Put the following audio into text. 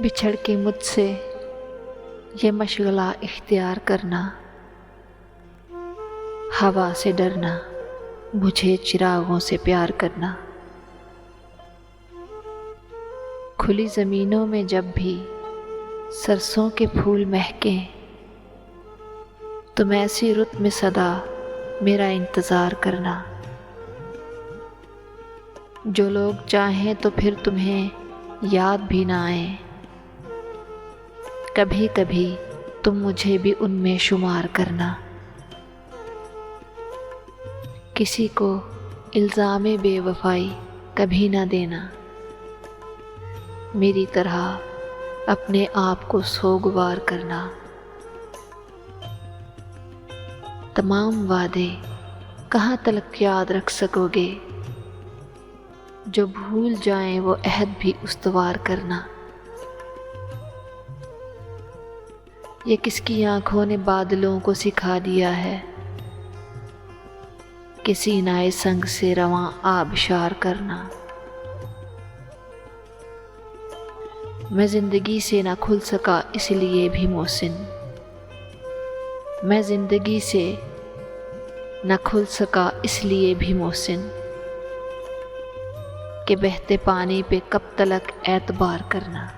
बिछड़ के मुझसे ये मशगला इख्तियार करना, हवा से डरना, मुझे चिरागों से प्यार करना। खुली ज़मीनों में जब भी सरसों के फूल महकें, तुम ऐसी रुत में सदा मेरा इंतज़ार करना। जो लोग चाहें तो फिर तुम्हें याद भी ना आए, कभी कभी तुम मुझे भी उनमें शुमार करना। किसी को इल्ज़ाम बेवफाई कभी ना देना, मेरी तरह अपने आप को सोगवार करना। तमाम वादे कहाँ तलक याद रख सकोगे, जो भूल जाएं वो अहद भी उस्तवार करना। ये किसकी आँखों ने बादलों को सिखा दिया है कि सीनाए संग से रवां आबशार करना। मैं ज़िंदगी से ना खुल सका इसलिए भी मोहसिन, मैं ज़िंदगी से ना खुल सका इसलिए भी मोहसिन, कि बहते पानी पे कब तलक एतबार करना।